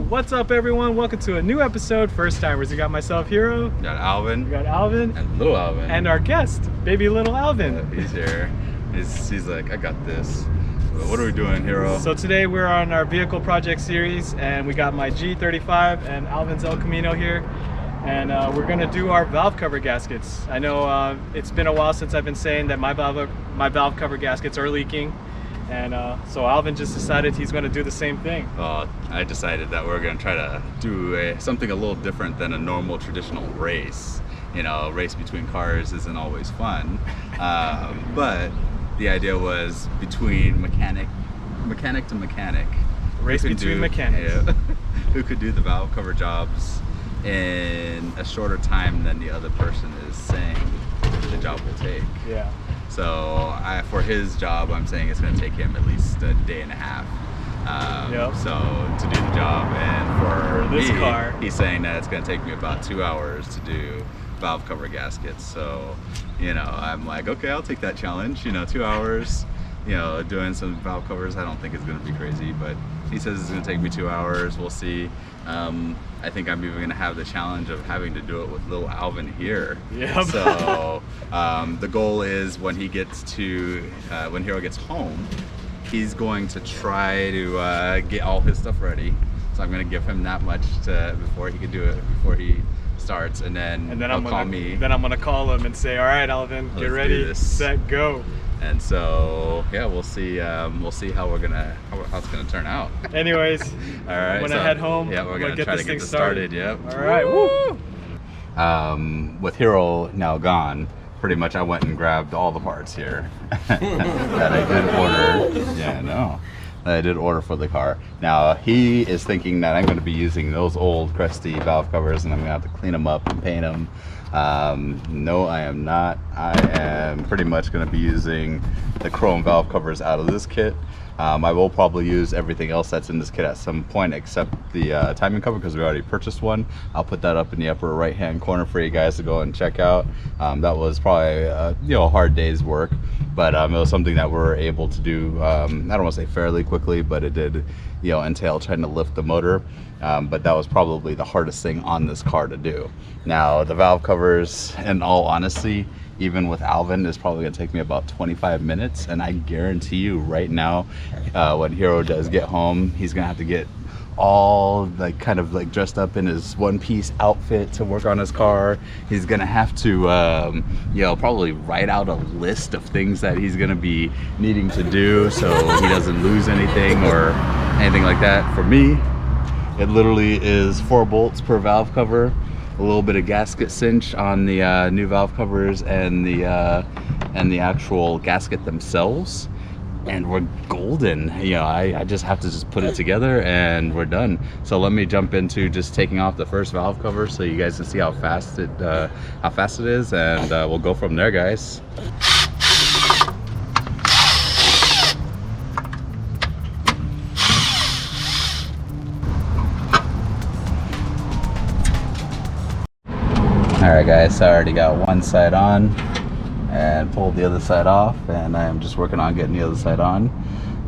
What's up, everyone? Welcome to a new episode, First Timers. We got myself, Hero. We got Alvin. We got Alvin. And little Alvin. And our guest, baby little Alvin. Yeah, he's here. He's like, I got this. What are we doing, Hero? So today we're on our vehicle project series, and we got my G35 and Alvin's El Camino here. And we're gonna do our valve cover gaskets. I know it's been a while since I've been saying that my valve cover gaskets are leaking. And so Alvin just decided he's going to do the same thing. I decided that we're going to try to do something a little different than a normal traditional race. You know, a race between cars isn't always fun. But the idea was between mechanic to mechanic. Race between mechanics. Yeah, who could do the valve cover jobs in a shorter time than the other person is saying the job will take. Yeah. So for his job, I'm saying it's going to take him at least a day and a half. Yep. So to do the job, and for this me, car, he's saying that it's going to take me about 2 hours to do valve cover gaskets. So, you know, I'm like, okay, I'll take that challenge. You know, 2 hours, you know, doing some valve covers, I don't think it's going to be crazy, but he says it's going to take me 2 hours. We'll see. I think I'm even going to have the challenge of having to do it with little Alvin here. Yep. So the goal is when he gets to, when Hero gets home, he's going to try to get all his stuff ready. So I'm going to give him that much before he can do it, before he starts, and then he'll call me. Then I'm going to call him and say, all right, Alvin, get ready, set, go. And so, yeah, we'll see how how it's gonna turn out. Anyways, all right, I'm gonna head home. Yeah, we're gonna get try this to get thing this started. Yep. All right. Woo! With Hero now gone, pretty much I went and grabbed all the parts here that I did order. Yeah, no. I did order for the car. Now he is thinking that I'm going to be using those old crusty valve covers and I'm going to have to clean them up and paint them. No, I am not. I am pretty much going to be using the chrome valve covers out of this kit. I will probably use everything else that's in this kit at some point except the timing cover, because we already purchased one. I'll put that up in the upper right hand corner for you guys to go and check out. That was probably a hard day's work, but it was something that we're able to do, I don't want to say fairly quickly, but it did entail trying to lift the motor. But that was probably the hardest thing on this car to do. Now the valve covers, in all honesty, even with Alvin, is probably gonna take me about 25 minutes. And I guarantee you right now, when Hero does get home, he's gonna have to get all kind of dressed up in his one-piece outfit to work on his car. He's gonna have to probably write out a list of things that he's gonna be needing to do so he doesn't lose anything or anything like that. For me, it literally is 4 bolts per valve cover, a little bit of gasket cinch on the new valve covers and the actual gasket themselves, and we're golden. I just have to put it together and we're done. So let me jump into just taking off the first valve cover so you guys can see how fast it is, and we'll go from there, guys. Alright guys, so I already got one side on and pulled the other side off, and I'm just working on getting the other side on.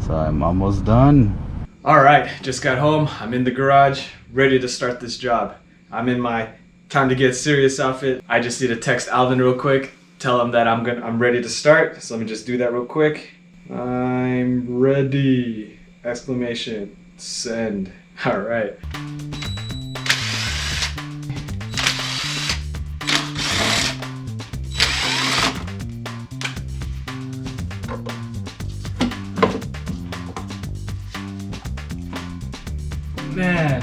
So I'm almost done. Alright, just got home. I'm in the garage, ready to start this job. I'm in my time to get serious outfit. I just need to text Alvin real quick, tell him that I'm ready to start. So let me just do that real quick. I'm ready! Exclamation. Send. Alright. Man,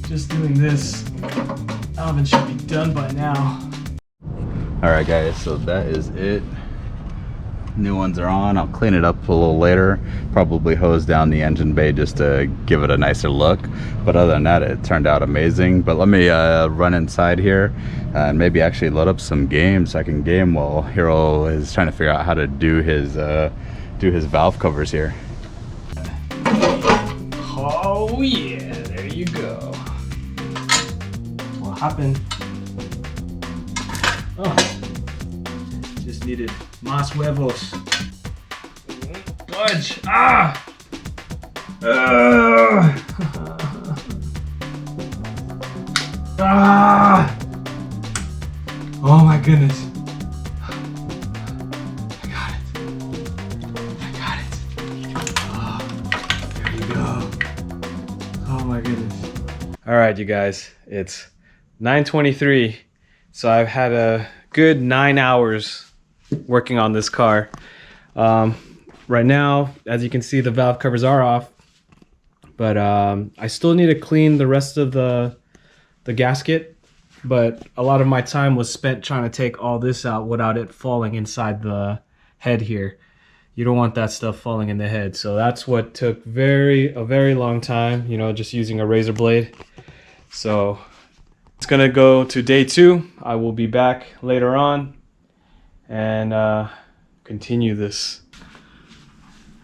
just doing this, Alvin should be done by now. Alright guys, so that is it. New ones are on. I'll clean it up a little later. Probably hose down the engine bay just to give it a nicer look. But other than that, it turned out amazing. But let me run inside here and maybe actually load up some games. I can game while Hero is trying to figure out how to do his valve covers here. Oh yeah, there you go. Well, hop in. Oh, just needed más huevos. Fudge! Ah! Ah! Oh my goodness. I got it. I got it. Oh, there you go. Oh my goodness. All right, you guys, it's 9:23. So I've had a good 9 hours working on this car. Right now, as you can see, the valve covers are off, but I still need to clean the rest of the gasket. But a lot of my time was spent trying to take all this out without it falling inside the head here. You don't want that stuff falling in the head. So that's what took a very long time, you know, just using a razor blade. So it's gonna go to day 2. I will be back later on and continue this.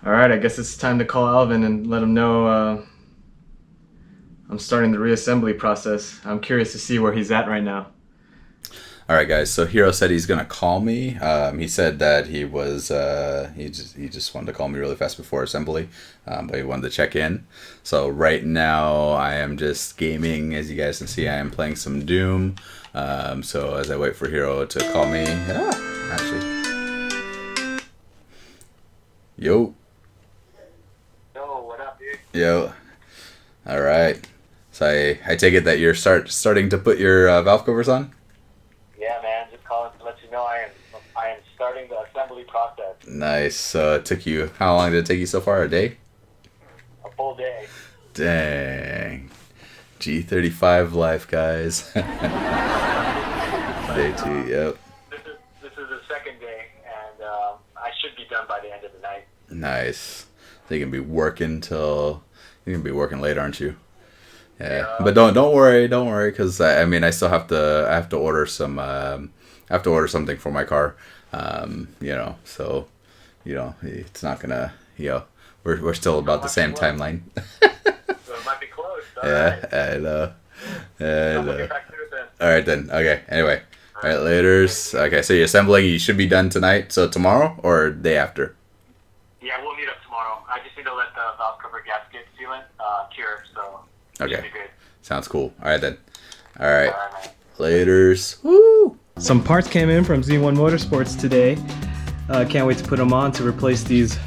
All right, I guess it's time to call Alvin and let him know I'm starting the reassembly process. I'm curious to see where he's at right now. All right, guys. So Hero said he's gonna call me. He said that he was he just wanted to call me really fast before assembly, but he wanted to check in. So right now I am just gaming. As you guys can see, I am playing some Doom. So as I wait for Hero to call me, actually, yo. Yo, what up, dude? Yo. All right. So I take it that you're starting to put your valve covers on? Yeah, man. Just calling to let you know I am starting the assembly process. Nice. So how long did it take you so far? A day? A full day. Dang. G35 life, guys. Day 2, yep. This is the second day, and I should be done by the end of the night. Nice. So you can be working late, aren't you? Yeah. But don't worry, because I still have to order some something for my car. So it's not gonna, we're still about the same timeline. So it might be close. Yeah, right. I know. I'll get back to it then. All right then. Okay. Anyway. All right. Laters. Okay. So you're assembling. You should be done tonight. So tomorrow or day after? Yeah, we'll meet up tomorrow. I just need to let the valve cover gasket sealant cure, so it should be good. Sounds cool. All right then. All right. All right, man. Laters. Woo! Some parts came in from Z1 Motorsports today. Can't wait to put them on to replace these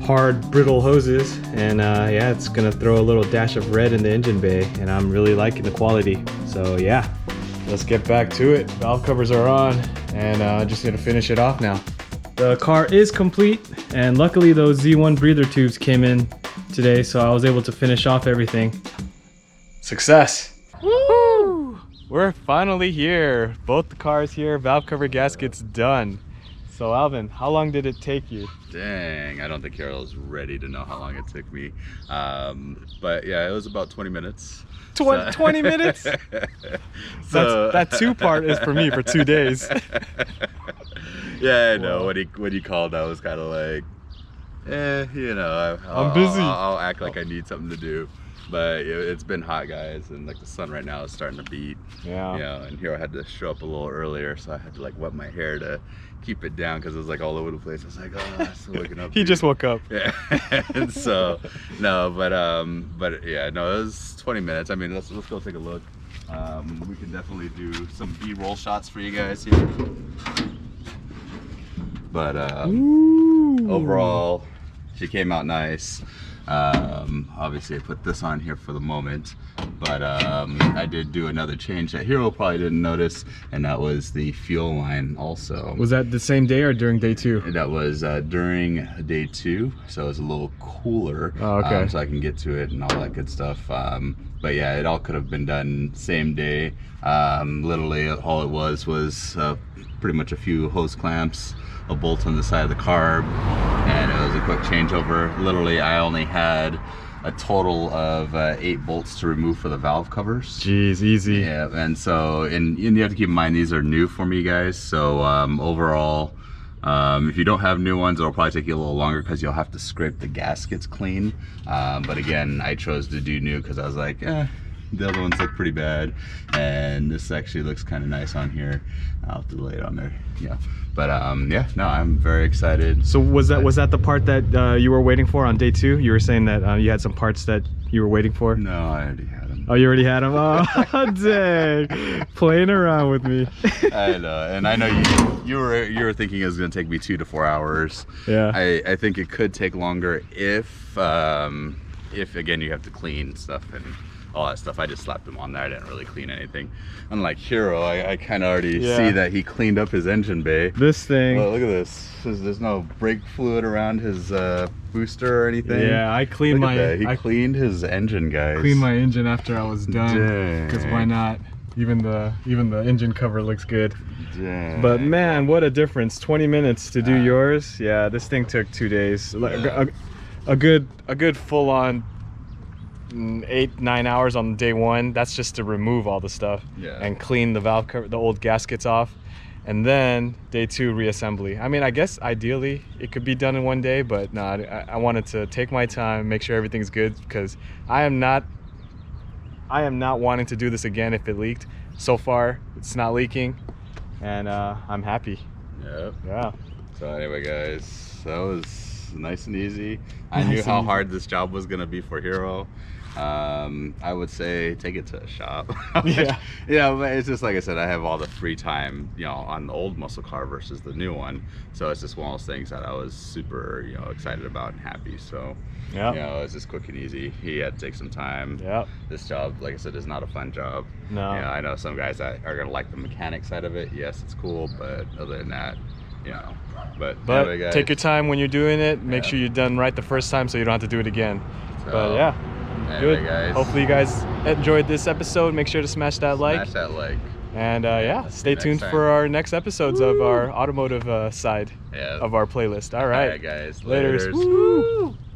hard, brittle hoses. And yeah, it's gonna throw a little dash of red in the engine bay, and I'm really liking the quality. So yeah, let's get back to it. Valve covers are on, and I just need to finish it off now. The car is complete, and luckily those Z1 breather tubes came in today, so I was able to finish off everything. Success! Woo! We're finally here. Both the cars here, valve cover gaskets done. So Alvin, how long did it take you? Dang, I don't think Carol's ready to know how long it took me. But yeah, it was about 20 minutes. 20 minutes? That 2-part is for me for 2 days. Yeah, I know. When he called, I was kind of like, I'm busy. I'll act like I need something to do. But it's been hot, guys, and like the sun right now is starting to beat. Yeah. And Hero had to show up a little earlier, so I had to like wet my hair to keep it down because it was like all over the place. I was like, oh, I'm still waking up. He just woke up. Yeah. And so no, but yeah, no, it was 20 minutes. I mean, let's go take a look. We can definitely do some B-roll shots for you guys here. But overall, she came out nice. Obviously I put this on here for the moment, but I did do another change that Hero probably didn't notice, and that was the fuel line also. Was that the same day or during day 2? That was during day 2, so it was a little cooler. Oh, okay. So I can get to it and all that good stuff. But yeah, it all could have been done same day. Literally all it was pretty much a few hose clamps, a bolt on the side of the carb, and it was a quick changeover. Literally I only had a total of 8 bolts to remove for the valve covers. Jeez, easy. Yeah, and so, and you have to keep in mind these are new for me, guys. So overall, if you don't have new ones, it'll probably take you a little longer because you'll have to scrape the gaskets clean. But again, I chose to do new because I was like, the other ones look pretty bad, and this actually looks kind of nice on here. I'll have to lay it on there. Yeah, but yeah, no, I'm very excited. So was that the part that you were waiting for on day 2? You were saying that you had some parts that you were waiting for? No, I already had them. one. Oh, you already had them? Oh, dang. Playing around with me. I know, and I know you were thinking it was gonna take me 2 to 4 hours. Yeah. I think it could take longer if again you have to clean stuff and all that stuff. I just slapped him on there. I didn't really clean anything. Unlike Hero, I kind of already see that he cleaned up his engine bay. This thing. Well, look at this. There's no brake fluid around his booster or anything. Yeah, I cleaned He cleaned his engine, guys. Cleaned my engine after I was done. Because why not? Even the engine cover looks good. Dang. But man, what a difference! 20 minutes to do yours. Yeah, this thing took 2 days. A good full-on 8-9 hours on day one. That's just to remove all the stuff and clean the valve cover, the old gaskets off, and then day 2 reassembly. I mean, I guess ideally it could be done in one day, but no, I wanted to take my time, make sure everything's good, because I am not wanting to do this again if it leaked. So far, it's not leaking, and I'm happy. Yep. Yeah. So anyway, guys, that was nice and easy. I knew how hard this job was gonna be for Hero. I would say take it to a shop. Yeah. Yeah, but it's just like I said, I have all the free time, you know, on the old muscle car versus the new one. So it's just one of those things that I was super, you know, excited about and happy. So, yeah, you know, it's just quick and easy. He had to take some time. Yeah. This job, like I said, is not a fun job. No. You know, I know some guys that are gonna like the mechanic side of it. Yes, it's cool, but other than that, you know. But anyway, guys, take your time when you're doing it. Make sure you're done right the first time so you don't have to do it again. So, but yeah. anyway, Good. guys. Hopefully you guys enjoyed this episode. Make sure to smash that like. Smash that like. And yeah, stay next tuned time. for our next episodes of our automotive side of our playlist. All right. All right, guys. Laters. Laters. Woo.